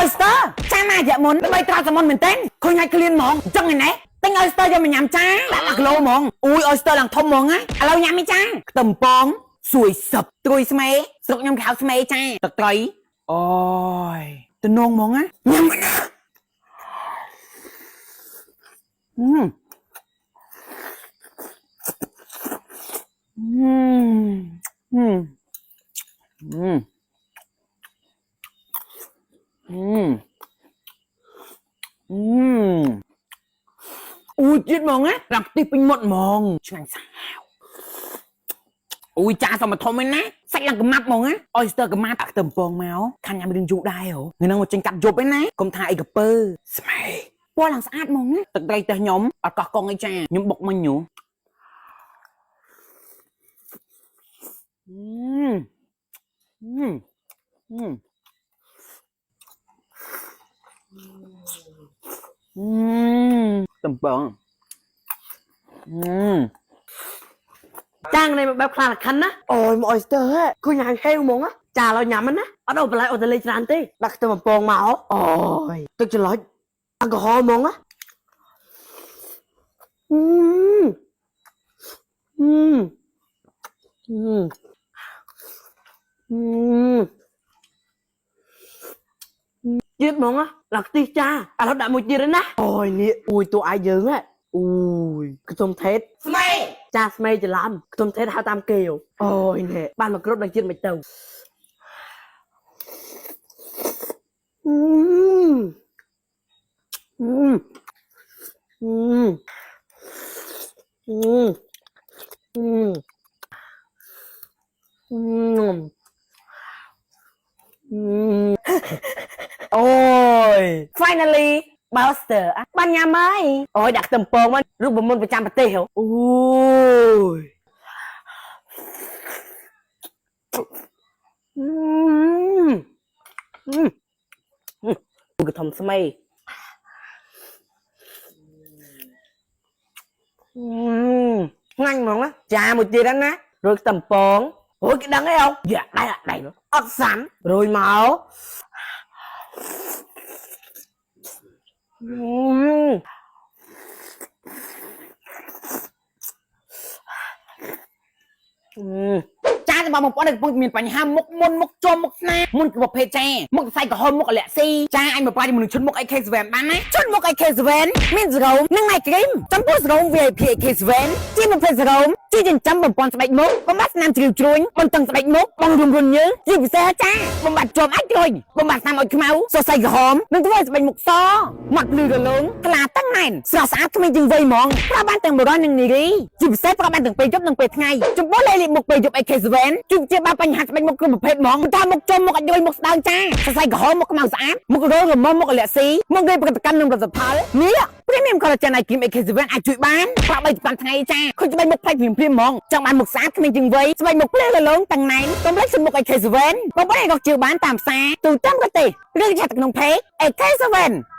oyster ចាណាយ៉ាមុនដើម្បីត្រសមុនមែនទេឃើញឲ្យក្លៀនហ្មងអញ្ចឹងឯណេះទិញ oyster យកមកញ៉ាំចាដាក់1គីឡូហ្មងអូយ oyster ឡើងធំហ្មងណាឥឡូវញ៉ាំឯចាខ្ទឹមប៉ងសួយសឹបត្រួយស្មេស្រុកខ្ញុំគេហៅស្មេចាទឹកត្រីអូយទំនងហ្មងណាញ៉ាំណាអូយជាតិហ្មងណារ៉ាប់ទីពេញមុតហ្មងឆ្ងាញ់សាហាវអូយចាសមធំឯណាសាច់ឡើងកម៉ាប់ហ្មងណា oyster កម៉ាប់ខ្ទឹមពងមកខាញ់ញ៉ាំរឿងយូរដែរហ៎ថ្ងៃហ្នឹងមកចេញកាត់យប់ឯណាកុំថាអីកពើស្មែពណ៌ឡើងស្អាតហ្មងណាទឹកត្រីតែខ្ញុំអត់កោះកងអីចាខ្ញុំបុកមិញញូតំបងចាងនេះបែបខ្លាខិនណាអូយមក oyster ហ៎គូញ៉ាំហេវហ្មងចាឡើយញ៉ាំណាអត់អូបន្លែអូតលេច្រើនទេដាក់ខ្ទឹមបំពងមកអូយទឹកច្រឡុចអល់កុហុលហ្មងណាជាតិហ្មងណាឡើងខ្ទិះចាឥឡូវដាក់មួយទៀតណាអូយនេះអួយតួឯងយើងហ៎អូយខ្ទឹមថេតស្មេចាស្មេច្រឡំខ្ទឹមថេតហៅតាមគេអូយនេះបានមកគ្រុតដល់ជាតិមិនទៅអូយ finally Buster បានញ៉ាំហើយអូយដាក់ខ្ទឹមពងមករូបមន្តប្រចាំប្រទេសហ៎អូយគឺធំស្មៃងាញ់ហ្មងណាចាមួយទៀតណារួចខ្ទឹមពងអូយគេដឹងអីអោយ៉ាដៃអត់សាំរួយមកចាតែបងប្អូនកំពុងមានបញ្ហាមុខមុនមុខជុំមុខស្នាមុនគឺប្រភេទចាមុខសរសៃក្រហមមុខអលាក់ស៊ីចាអញមកប្រាជាមួយនឹងឈុតមុខ AK7 បានណាឈុតមុខ AK7 មានសេរ៉ូមនិងណៃគ្រីមចំពោះសេរ៉ូម VIP AK7 ជាប្រភេទសេរ៉ូមជាចិញ្ចឹមបំពន់ស្បែកមុខបំបត្តិស្នាមជ្រីវជ្រួញបន្តឹងស្បែកមុខបងរុំរុនញើសជាពិសេសចាបំបត្តិជាប់អាចរុញបំបត្តិស្នាមឲ្យខ្មៅសរសៃក្រហមនិងធ្វើឲ្យស្បែកមុខសមាត់ភ្លឺរលោងថ្លាតឹងណែនស្រស់ស្អាតគ្មានជាងវ័យហ្មងប្រើបានទាំងបុរសនិងនារីជាពិសេសប្រើបានទាំងពេលយប់និងពេលថ្ងៃចំពោះលេខមុខពេលយប់ AK7 ជាបានបញ្ហាស្បែកមុខគឺប្រភេទហ្មងថាមុខចំមុខអាចយល់មុខស្ដើងចាសរសៃក្រហមមុខខ្មៅស្អាតមុខរោងរមមុខអលាក់ស៊ីមុខgâyប្រតិកម្មនឹងផលិតផលនេះ Premium Collagen Eye Cream AK7 អាចជួយបានប្រើ3ថ្ងៃចាខូចស្បែកមុខផ្លែព្រាមហ្មងចង់បានមុខស្អាតគ្មានជាងវ័យស្បែកមុខភ្លឺរលោងតឹងណែនកុំភ្លេចមុខ AK7 បងប្អូនអាចរកជឿបានតាមផ្សារទូទាំងប្រទេសឬឆាតក្នុង Page AK7